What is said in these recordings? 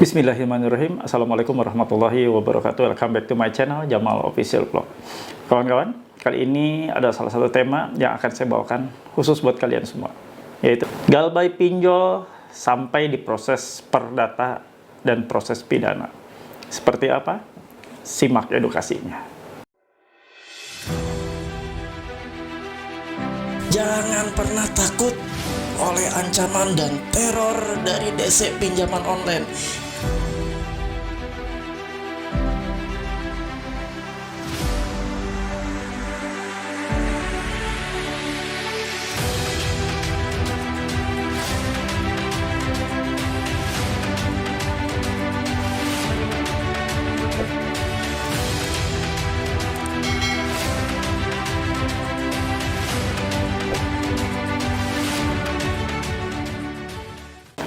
Bismillahirrahmanirrahim. Assalamualaikum warahmatullahi wabarakatuh. Welcome back to my channel Jamal Official Vlog. Kawan-kawan, kali ini ada salah satu tema yang akan saya bawakan khusus buat kalian semua, yaitu galbay pinjol sampai di proses perdata dan proses pidana. Seperti apa? Simak edukasinya. Jangan pernah takut oleh ancaman dan teror dari DC pinjaman online.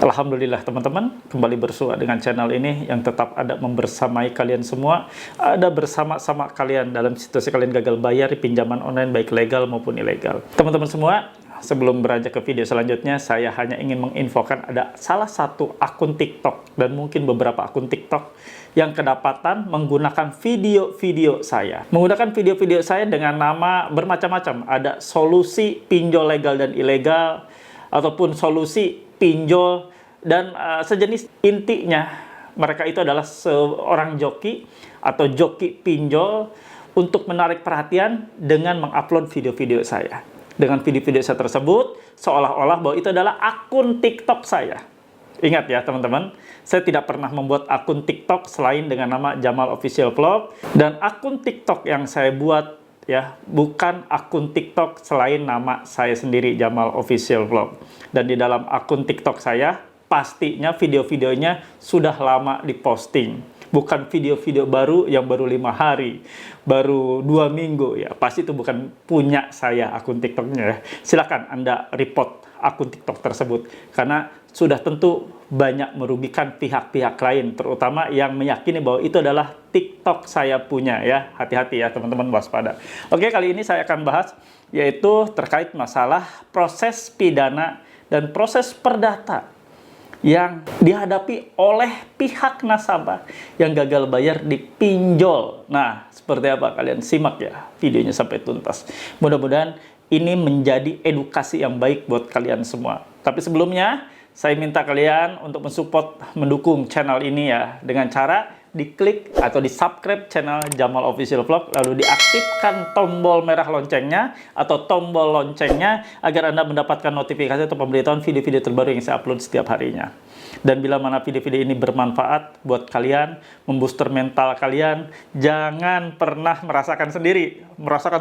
Alhamdulillah teman-teman, kembali bersua dengan channel ini yang tetap ada membersamai kalian semua, ada bersama-sama kalian dalam situasi kalian gagal bayar di pinjaman online baik legal maupun ilegal. Teman-teman semua, sebelum beranjak ke video selanjutnya, saya hanya ingin menginfokan ada salah satu akun TikTok dan mungkin beberapa akun TikTok yang kedapatan menggunakan video-video saya. Menggunakan video-video saya dengan nama bermacam-macam. Ada solusi pinjol legal dan ilegal, ataupun solusi pinjol dan sejenis. Intinya mereka itu adalah seorang joki atau joki pinjol untuk menarik perhatian dengan mengupload video-video saya. Dengan video-video saya tersebut seolah-olah bahwa itu adalah akun TikTok saya. Ingat ya teman-teman, saya tidak pernah membuat akun TikTok selain dengan nama Jamal Official Vlog, dan akun TikTok yang saya buat ya bukan akun TikTok selain nama saya sendiri, Jamal Official Vlog. Dan di dalam akun TikTok saya pastinya video-videonya sudah lama diposting, bukan video-video baru yang baru 5 hari, baru 2 minggu ya. Pasti itu bukan punya saya akun TikToknya ya. Silakan Anda report akun TikTok tersebut, karena sudah tentu banyak merugikan pihak-pihak lain, terutama yang meyakini bahwa itu adalah TikTok saya punya ya. Hati-hati ya teman-teman, waspada. Oke, kali ini saya akan bahas yaitu terkait masalah proses pidana dan proses perdata yang dihadapi oleh pihak nasabah yang gagal bayar di pinjol. Nah, seperti apa? Kalian simak ya videonya sampai tuntas. Mudah-mudahan ini menjadi edukasi yang baik buat kalian semua. Tapi sebelumnya, saya minta kalian untuk mensupport, mendukung channel ini ya, dengan cara diklik atau di-subscribe channel Jamal Official Vlog, lalu diaktifkan tombol merah loncengnya atau tombol loncengnya agar Anda mendapatkan notifikasi atau pemberitahuan video-video terbaru yang saya upload setiap harinya. Dan bila mana video-video ini bermanfaat buat kalian, membooster mental kalian, jangan pernah merasakan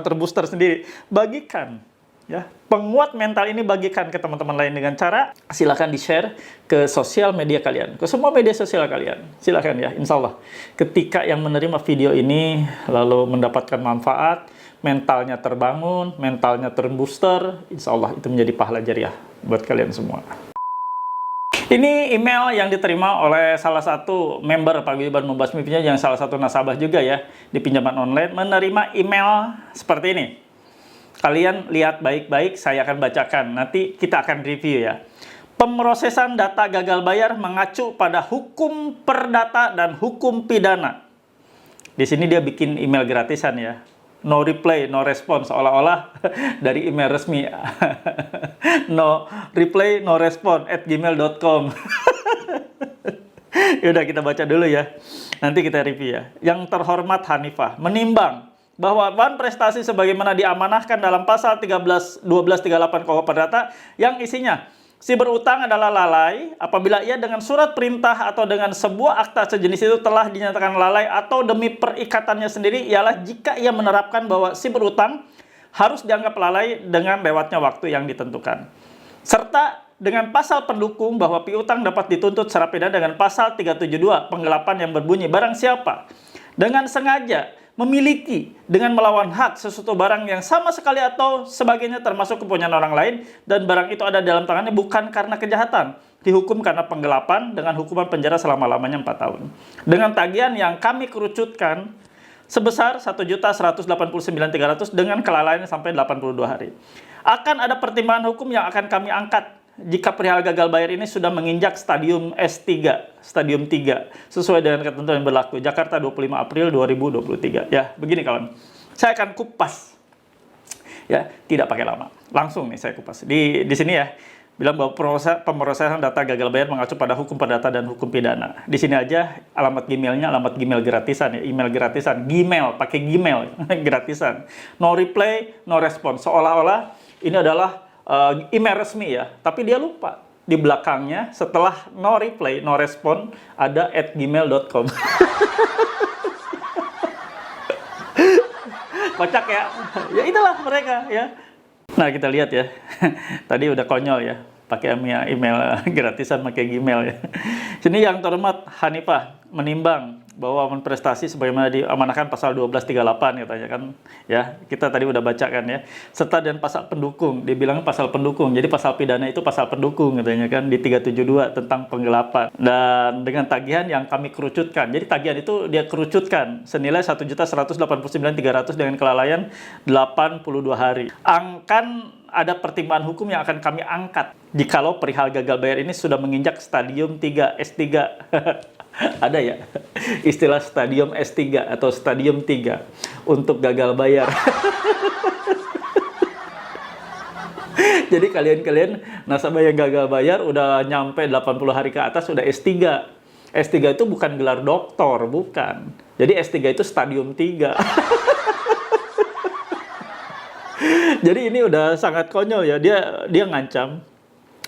terbooster sendiri. Bagikan ya, penguat mental ini bagikan ke teman-teman lain dengan cara silakan di-share ke sosial media kalian, ke semua media sosial kalian. Silakan ya, insya Allah ketika yang menerima video ini lalu mendapatkan manfaat, mentalnya terbangun, mentalnya terbooster, insya Allah itu menjadi pahala jariah buat kalian semua. Ini email yang diterima oleh salah satu member Paguyuban Membasmi Pinjol yang salah satu nasabah juga ya di pinjaman online, menerima email seperti ini. Kalian lihat baik-baik, saya akan bacakan. Nanti kita akan review ya. Pemrosesan data gagal bayar mengacu pada hukum perdata dan hukum pidana. Di sini dia bikin email gratisan ya. No reply, no response, seolah-olah dari email resmi. No reply, no response @gmail.com. Yaudah kita baca dulu ya. Nanti kita review ya. Yang terhormat Hanifah menimbang bahwa bahan prestasi sebagaimana diamanahkan dalam pasal 1238 KUH Perdata yang isinya si berutang adalah lalai apabila ia dengan surat perintah atau dengan sebuah akta sejenis itu telah dinyatakan lalai atau demi perikatannya sendiri, ialah jika ia menerapkan bahwa si berutang harus dianggap lalai dengan lewatnya waktu yang ditentukan. Serta dengan pasal pendukung bahwa piutang dapat dituntut secara pidana dengan pasal 372 penggelapan yang berbunyi barang siapa dengan sengaja memiliki dengan melawan hak sesuatu barang yang sama sekali atau sebagainya termasuk kepunyaan orang lain dan barang itu ada dalam tangannya bukan karena kejahatan, dihukum karena penggelapan dengan hukuman penjara selama-lamanya 4 tahun. Dengan tagihan yang kami kerucutkan sebesar 1.189.300 dengan kelalaian sampai 82 hari. Akan ada pertimbangan hukum yang akan kami angkat jika perihal gagal bayar ini sudah menginjak stadium S3, stadium 3, sesuai dengan ketentuan yang berlaku. Jakarta 25 April 2023. Ya, begini kawan. Saya akan kupas. Ya, tidak pakai lama. Langsung nih saya kupas. Di sini ya, bilang bahwa pemrosesan data gagal bayar mengacu pada hukum perdata dan hukum pidana. Di sini aja alamat Gmail-nya alamat Gmail gratisan ya, email gratisan, Gmail, pakai Gmail gratisan. No reply, no response. Seolah-olah ini adalah email resmi ya, tapi dia lupa. Di belakangnya setelah no reply, no response ada @gmail.com. Kocak ya. Ya itulah mereka ya. Nah, kita lihat ya. Tadi udah konyol ya. Pakai email gratisan, pakai Gmail ya. Sini yang terhormat Hanifah menimbang bahwa prestasi sebagaimana diamanahkan pasal 1238 katanya kan ya, kita tadi udah bacakan ya, serta dan pasal pendukung, dibilang pasal pendukung, jadi pasal pidana itu pasal pendukung katanya kan di 372 tentang penggelapan, dan dengan tagihan yang kami kerucutkan. Jadi tagihan itu dia kerucutkan senilai 1.189.300 dengan kelalaian 82 hari. Angkan ada pertimbangan hukum yang akan kami angkat jikalau perihal gagal bayar ini sudah menginjak stadium 3 S3. Ada ya istilah stadium S3 atau stadium 3 untuk gagal bayar. Jadi kalian nasabah yang gagal bayar udah nyampe 80 hari ke atas udah S3. S3 itu bukan gelar doktor, bukan. Jadi S3 itu stadium 3. Jadi ini udah sangat konyol ya. Dia ngancam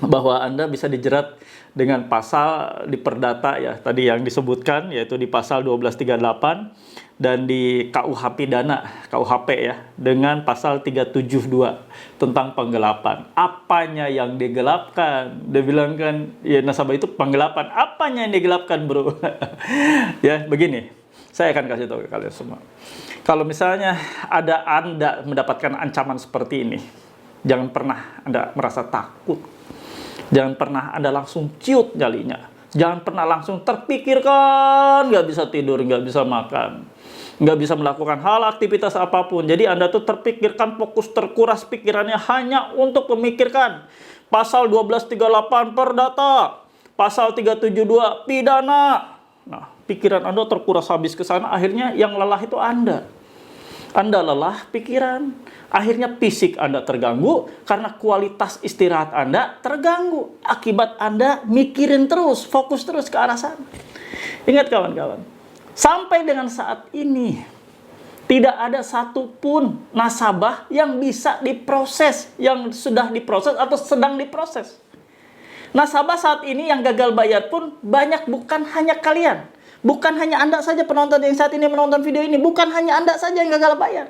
bahwa Anda bisa dijerat dengan pasal di perdata ya, tadi yang disebutkan yaitu di pasal 1238 dan di KUH pidana, KUHP ya, dengan pasal 372 tentang penggelapan. Apanya yang digelapkan? Dia bilang kan, ya nasabah itu penggelapan. Apanya yang digelapkan, bro? Ya, begini. Saya akan kasih tahu ke kalian semua. Kalau misalnya ada Anda mendapatkan ancaman seperti ini, jangan pernah Anda merasa takut. Jangan pernah Anda langsung ciut nyalinya. Jangan pernah langsung terpikirkan, nggak bisa tidur, nggak bisa makan, nggak bisa melakukan hal aktivitas apapun. Jadi Anda tuh terpikirkan, fokus terkuras pikirannya hanya untuk memikirkan pasal 1238 perdata, pasal 372 pidana. Nah, pikiran Anda terkuras habis ke sana, akhirnya yang lelah itu Anda. Anda lelah pikiran, akhirnya fisik Anda terganggu karena kualitas istirahat Anda terganggu. Akibat Anda mikirin terus, fokus terus ke arah sana. Ingat kawan-kawan, sampai dengan saat ini tidak ada satupun nasabah yang bisa diproses, yang sudah diproses atau sedang diproses. Nasabah saat ini yang gagal bayar pun banyak, bukan hanya kalian. Bukan hanya Anda saja penonton yang saat ini menonton video ini. Bukan hanya Anda saja yang gagal bayar.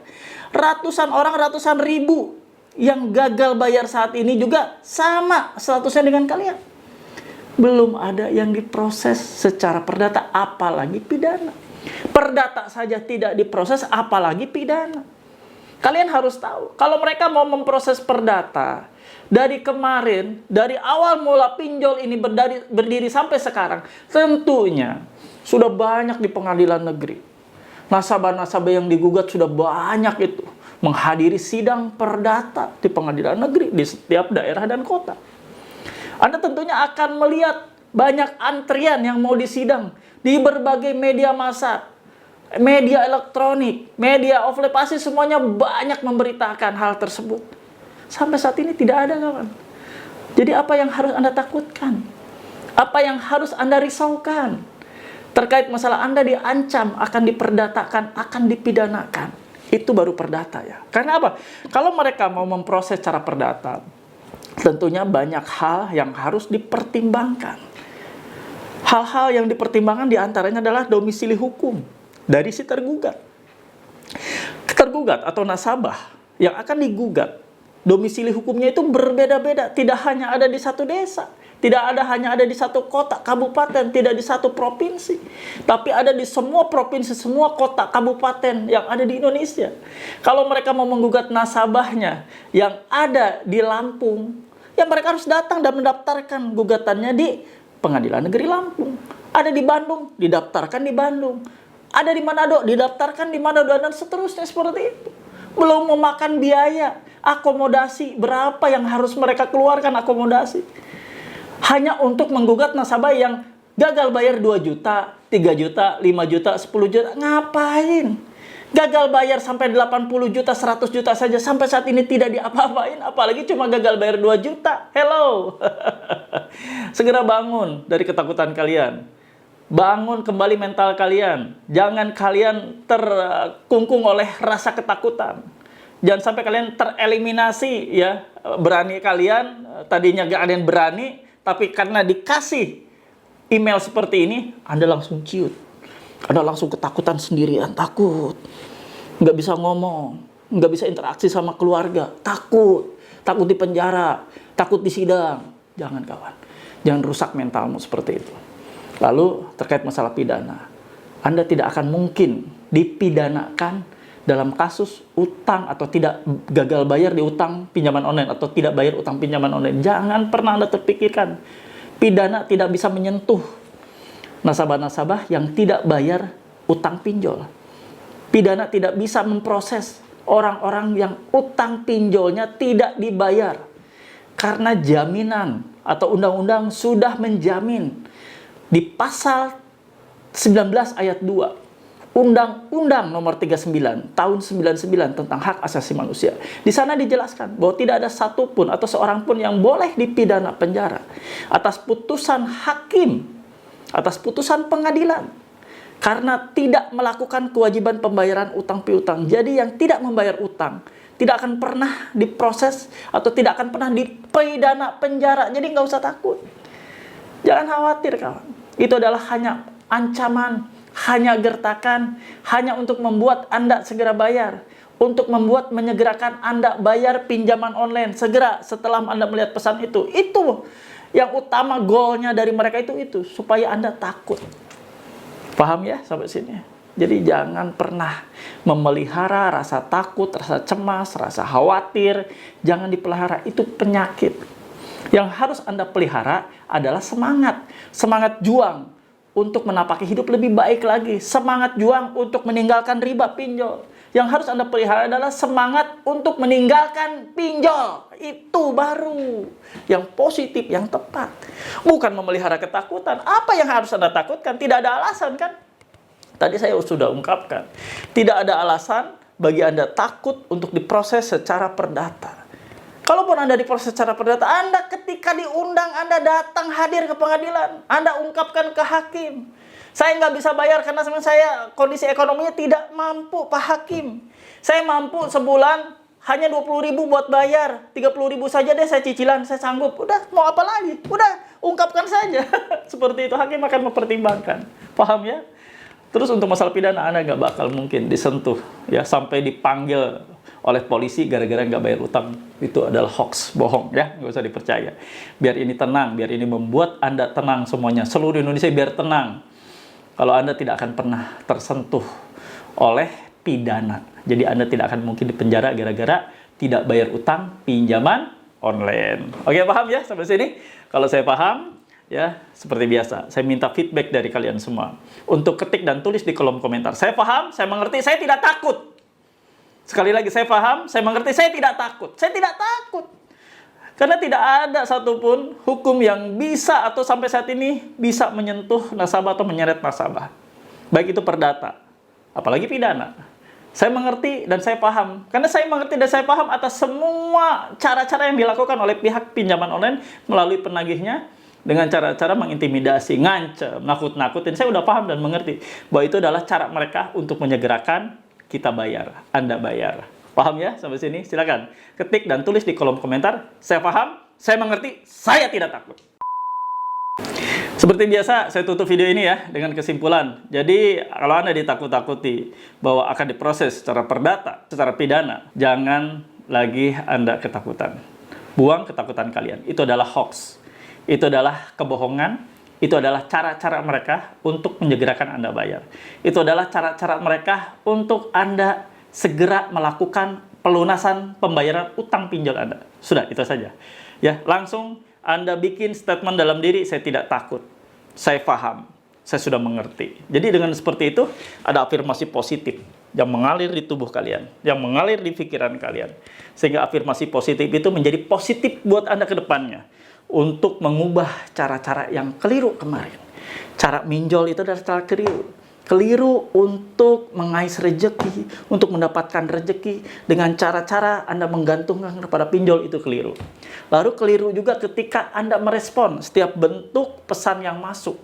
Ratusan orang, ratusan ribu yang gagal bayar saat ini juga sama statusnya dengan kalian. Belum ada yang diproses secara perdata, apalagi pidana. Perdata saja tidak diproses, apalagi pidana. Kalian harus tahu, kalau mereka mau memproses perdata, dari kemarin, dari awal mula pinjol ini berdiri sampai sekarang, tentunya sudah banyak di pengadilan negeri. Nasabah-nasabah yang digugat sudah banyak itu menghadiri sidang perdata di pengadilan negeri di setiap daerah dan kota. Anda tentunya akan melihat banyak antrian yang mau disidang di berbagai media massa, media elektronik, media offline, pasti semuanya banyak memberitakan hal tersebut. Sampai saat ini tidak ada, kawan. Jadi apa yang harus Anda takutkan? Apa yang harus Anda risaukan? Terkait masalah Anda diancam, akan diperdatakan, akan dipidanakan. Itu baru perdata ya. Karena apa? Kalau mereka mau memproses secara perdata, tentunya banyak hal yang harus dipertimbangkan. Hal-hal yang dipertimbangkan diantaranya adalah domisili hukum dari si tergugat. Tergugat atau nasabah yang akan digugat, domisili hukumnya itu berbeda-beda. Tidak hanya ada di satu desa. Tidak hanya ada di satu kota, kabupaten, tidak di satu provinsi. Tapi ada di semua provinsi, semua kota, kabupaten yang ada di Indonesia. Kalau mereka mau menggugat nasabahnya yang ada di Lampung, ya mereka harus datang dan mendaftarkan gugatannya di Pengadilan Negeri Lampung. Ada di Bandung, didaftarkan di Bandung. Ada di Manado, didaftarkan di Manado, dan seterusnya seperti itu. Belum memakan biaya, akomodasi, berapa yang harus mereka keluarkan akomodasi. Hanya untuk menggugat nasabah yang gagal bayar 2 juta, 3 juta, 5 juta, 10 juta. Ngapain? Gagal bayar sampai 80 juta, 100 juta saja. Sampai saat ini tidak diapa-apain. Apalagi cuma gagal bayar 2 juta. Hello. Segera bangun dari ketakutan kalian. Bangun kembali mental kalian. Jangan kalian terkungkung oleh rasa ketakutan. Jangan sampai kalian tereliminasi ya. Berani kalian, tadinya gak ada yang berani, tapi karena dikasih email seperti ini, Anda langsung ciut. Anda langsung ketakutan sendirian, takut. Nggak bisa ngomong, nggak bisa interaksi sama keluarga, takut di penjara, takut di sidang. Jangan kawan, jangan rusak mentalmu seperti itu. Lalu terkait masalah pidana, Anda tidak akan mungkin dipidanakan dalam kasus utang atau tidak gagal bayar di utang pinjaman online atau tidak bayar utang pinjaman online. Jangan pernah Anda terpikirkan, pidana tidak bisa menyentuh nasabah-nasabah yang tidak bayar utang pinjol. Pidana tidak bisa memproses orang-orang yang utang pinjolnya tidak dibayar. Karena jaminan atau undang-undang sudah menjamin di pasal 19 ayat 2 Undang-Undang nomor 39 tahun 99 tentang hak asasi manusia. Di sana dijelaskan bahwa tidak ada satupun atau seorang pun yang boleh dipidana penjara atas putusan hakim, atas putusan pengadilan, karena tidak melakukan kewajiban pembayaran utang piutang. Jadi yang tidak membayar utang tidak akan pernah diproses atau tidak akan pernah dipidana penjara. Jadi nggak usah takut. Jangan khawatir kawan. Itu adalah hanya ancaman, hanya gertakan, hanya untuk membuat Anda segera bayar. Untuk membuat menyegerakan Anda bayar pinjaman online segera setelah Anda melihat pesan itu. Itu yang utama, goalnya dari mereka itu supaya Anda takut. Paham ya sampai sini? Jadi jangan pernah memelihara rasa takut, rasa cemas, rasa khawatir. Jangan dipelihara, itu penyakit. Yang harus Anda pelihara adalah semangat. Semangat juang untuk menapaki hidup lebih baik lagi. Semangat juang untuk meninggalkan riba pinjol. Yang harus Anda pelihara adalah semangat untuk meninggalkan pinjol. Itu baru yang positif, yang tepat. Bukan memelihara ketakutan. Apa yang harus Anda takutkan? Tidak ada alasan kan? Tadi saya sudah ungkapkan. Tidak ada alasan bagi Anda takut untuk diproses secara perdata. Kalaupun Anda diproses secara perdata, Anda ketika diundang, Anda datang hadir ke pengadilan. Anda ungkapkan ke hakim. Saya nggak bisa bayar karena saya kondisi ekonominya tidak mampu, Pak Hakim. Saya mampu sebulan hanya 20.000 buat bayar. 30.000 saja deh saya cicilan, saya sanggup. Udah, mau apa lagi? Udah, ungkapkan saja. Seperti itu, hakim akan mempertimbangkan. Paham ya? Terus untuk masalah pidana, Anda nggak bakal mungkin disentuh ya sampai dipanggil oleh polisi gara-gara nggak bayar utang. Itu adalah hoax, bohong ya, nggak usah dipercaya. Biar ini tenang, biar ini membuat Anda tenang semuanya. Seluruh Indonesia biar tenang. Kalau Anda tidak akan pernah tersentuh oleh pidana. Jadi Anda tidak akan mungkin dipenjara gara-gara tidak bayar utang pinjaman online. Oke, paham ya sampai sini? Kalau saya paham, ya seperti biasa, saya minta feedback dari kalian semua. Untuk ketik dan tulis di kolom komentar. Saya paham, saya mengerti, saya tidak takut. Sekali lagi, saya paham, saya mengerti, saya tidak takut. Saya tidak takut. Karena tidak ada satupun hukum yang bisa atau sampai saat ini bisa menyentuh nasabah atau menyeret nasabah. Baik itu perdata, apalagi pidana. Saya mengerti dan saya paham. Karena saya mengerti dan saya paham atas semua cara-cara yang dilakukan oleh pihak pinjaman online melalui penagihnya dengan cara-cara mengintimidasi, ngancam, nakut-nakutin. Saya udah paham dan mengerti bahwa itu adalah cara mereka untuk menyegerakan kita bayar, Anda bayar. Paham ya sampai sini? Silakan ketik dan tulis di kolom komentar. Saya paham, saya mengerti, saya tidak takut. Seperti biasa, saya tutup video ini ya dengan kesimpulan. Jadi, kalau Anda ditakut-takuti bahwa akan diproses secara perdata, secara pidana, jangan lagi Anda ketakutan. Buang ketakutan kalian. Itu adalah hoax. Itu adalah kebohongan. Itu adalah cara-cara mereka untuk menyegerakan Anda bayar. Itu adalah cara-cara mereka untuk Anda segera melakukan pelunasan pembayaran utang pinjol Anda. Sudah, itu saja. Ya, langsung Anda bikin statement dalam diri, saya tidak takut. Saya paham. Saya sudah mengerti. Jadi dengan seperti itu, ada afirmasi positif. yang mengalir di tubuh kalian, yang mengalir di pikiran kalian. Sehingga afirmasi positif itu menjadi positif buat Anda ke depannya. Untuk mengubah cara-cara yang keliru kemarin. Cara minjol itu adalah cara keliru. Keliru untuk mengais rezeki, untuk mendapatkan rezeki dengan cara-cara Anda menggantungkan kepada pinjol, itu keliru. Lalu keliru juga ketika Anda merespon setiap bentuk pesan yang masuk.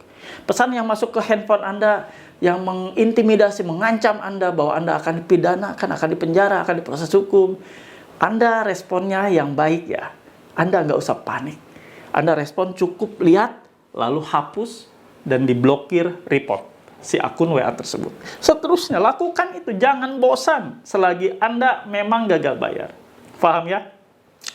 Pesan yang masuk ke handphone Anda yang mengintimidasi, mengancam Anda bahwa Anda akan dipidanakan, akan dipenjara, akan diproses hukum. Anda responnya yang baik ya. Anda nggak usah panik. Anda respon cukup lihat, lalu hapus dan diblokir, report si akun WA tersebut. Seterusnya, lakukan itu. Jangan bosan selagi Anda memang gagal bayar. Paham ya?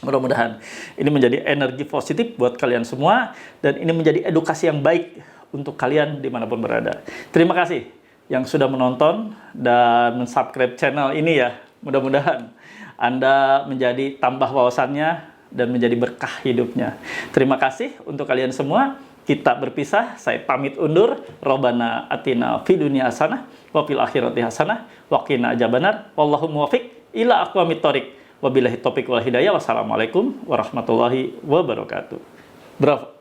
Mudah-mudahan ini menjadi energi positif buat kalian semua. Dan ini menjadi edukasi yang baik untuk kalian dimanapun berada. Terima kasih yang sudah menonton dan mensubscribe channel ini ya. Mudah-mudahan Anda menjadi tambah wawasannya dan menjadi berkah hidupnya. Terima kasih untuk kalian semua. Kita berpisah. Saya pamit undur. Robbana atina fid dunya hasanah wa fil akhirati hasanah wa qina adzabannar. Wallahu muwaffiq ila aqwamit thoriq. Wabillahi taufiq wal hidayah. Wassalamualaikum warahmatullahi wabarakatuh. Bravo.